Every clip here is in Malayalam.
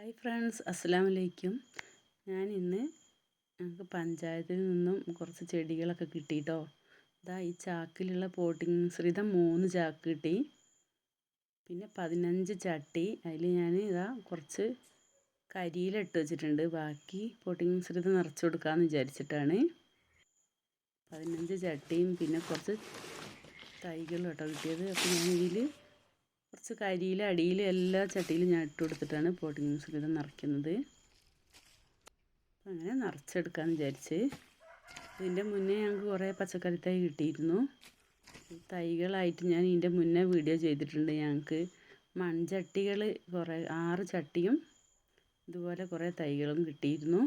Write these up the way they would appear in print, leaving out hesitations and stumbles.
ഹായ് ഫ്രണ്ട്സ്, അസ്സലാമു അലൈക്കും. ഞാൻ ഇന്ന് ഞങ്ങൾക്ക് പഞ്ചായത്തിൽ നിന്നും കുറച്ച് ചെടികളൊക്കെ കിട്ടിയിട്ടോ. ഇതാ ഈ ചാക്കിലുള്ള പോട്ടിംഗ് മിശ്രിതം 3 ചാക്ക് കിട്ടി. പിന്നെ 15 ചട്ടി. അതിൽ ഞാൻ ഇതാ കുറച്ച് കരിയിലിട്ട് വെച്ചിട്ടുണ്ട്. ബാക്കി പോട്ടിംഗ് മിശ്രിതം നിറച്ച് കൊടുക്കാമെന്ന് വിചാരിച്ചിട്ടാണ്. 15 ചട്ടിയും പിന്നെ കുറച്ച് തൈകളും കേട്ടോ കിട്ടിയത്. അപ്പോൾ ഞാൻ ഇതിൽ കുറച്ച് കരിയില അടിയിൽ എല്ലാ ചട്ടിയിലും ഞാൻ ഇട്ട് കൊടുത്തിട്ടാണ് പോട്ടിംഗ് മിശ്രിതം നിറയ്ക്കുന്നത്. അങ്ങനെ നിറച്ചെടുക്കാമെന്ന് വിചാരിച്ച്. ഇതിൻ്റെ മുന്നേ ഞങ്ങൾക്ക് കുറേ പച്ചക്കറി തൈ കിട്ടിയിരുന്നു. തൈകളായിട്ട് ഞാൻ ഇതിൻ്റെ മുന്നേ വീഡിയോ ചെയ്തിട്ടുണ്ട്. ഞങ്ങൾക്ക് മൺചട്ടികൾ 6 ചട്ടിയും ഇതുപോലെ കുറേ തൈകളും കിട്ടിയിരുന്നു.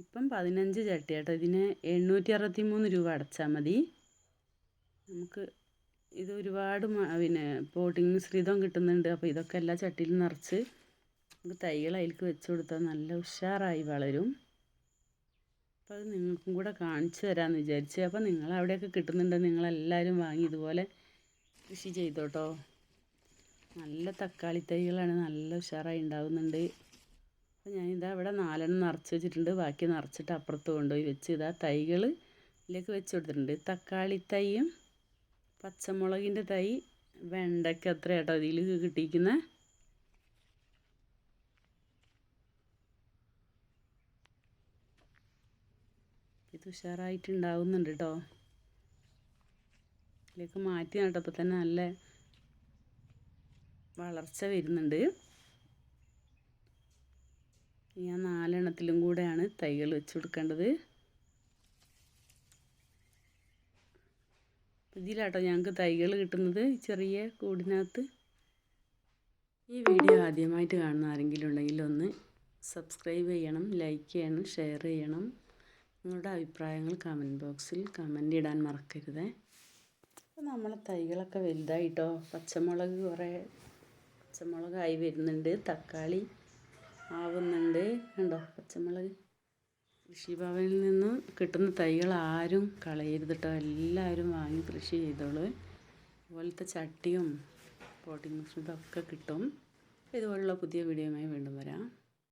ഇപ്പം 15 ചട്ടി കേട്ടോ. ഇതിന് 863 രൂപ അടച്ചാൽ മതി. നമുക്ക് ഇത് ഒരുപാട് പോട്ടിംഗ് മിശ്രിതം കിട്ടുന്നുണ്ട്. അപ്പോൾ ഇതൊക്കെ എല്ലാ ചട്ടിയിലും നിറച്ച് നമുക്ക് തൈകൾ അതിലേക്ക് വെച്ച് കൊടുത്താൽ നല്ല ഉഷാറായി വളരും. അപ്പോൾ അത് നിങ്ങൾക്കും കൂടെ കാണിച്ചു തരാമെന്ന് വിചാരിച്ച്. അപ്പോൾ നിങ്ങളവിടെയൊക്കെ കിട്ടുന്നുണ്ട്, നിങ്ങളെല്ലാവരും വാങ്ങി ഇതുപോലെ കൃഷി ചെയ്തോട്ടോ. നല്ല തക്കാളി തൈകളാണ്, നല്ല ഉഷാറായി ഉണ്ടാകുന്നുണ്ട്. അപ്പോൾ ഞാനിതാ ഇവിടെ 4 നിറച്ച് വെച്ചിട്ടുണ്ട്. ബാക്കി നിറച്ചിട്ട് അപ്പുറത്ത് കൊണ്ടുപോയി വെച്ച് ഇതാ തൈകൾ ഇതിലേക്ക് വെച്ച് കൊടുത്തിട്ടുണ്ട്. തക്കാളി തൈയും പച്ചമുളകിൻ്റെ തൈ, വെണ്ടയ്ക്ക അത്ര കേട്ടോ ഇതിൽ കിട്ടിയിരിക്കുന്നത്. ഇത് ഉഷാറായിട്ടുണ്ടാവുന്നുണ്ട് കേട്ടോ. ഇതിലേക്ക് മാറ്റി നട്ടപ്പോൾ തന്നെ നല്ല വളർച്ച വരുന്നുണ്ട്. ഞാൻ 4 എണ്ണത്തിലും കൂടെയാണ് തൈകൾ വെച്ച് കൊടുക്കേണ്ടത്. ഇതിലാട്ടോ ഞങ്ങൾക്ക് തൈകൾ കിട്ടുന്നത്, ചെറിയ കൂടിനകത്ത്. ഈ വീഡിയോ ആദ്യമായിട്ട് കാണുന്ന ആരെങ്കിലും ഉണ്ടെങ്കിൽ ഒന്ന് സബ്സ്ക്രൈബ് ചെയ്യണം, ലൈക്ക് ചെയ്യണം, ഷെയർ ചെയ്യണം. നിങ്ങളുടെ അഭിപ്രായങ്ങൾ കമൻറ്റ് ബോക്സിൽ കമൻ്റ് ഇടാൻ മറക്കരുത്. അപ്പോൾ നമ്മളെ തൈകളൊക്കെ വലുതായിട്ടോ. പച്ചമുളകായി വരുന്നുണ്ട്, തക്കാളി ആവുന്നുണ്ട്. കണ്ടോ പച്ചമുളക്. കൃഷിഭവനിൽ നിന്ന് കിട്ടുന്ന തൈകൾ ആരും കളയരുത് കേട്ടോ. എല്ലാവരും വാങ്ങി കൃഷി ചെയ്തോളൂ. ഇതുപോലത്തെ ചട്ടിയും പോട്ടിംഗ് മിശ്രിതം ഒക്കെ കിട്ടും. ഇതുപോലുള്ള പുതിയ വീഡിയോയുമായി വീണ്ടും വരാം.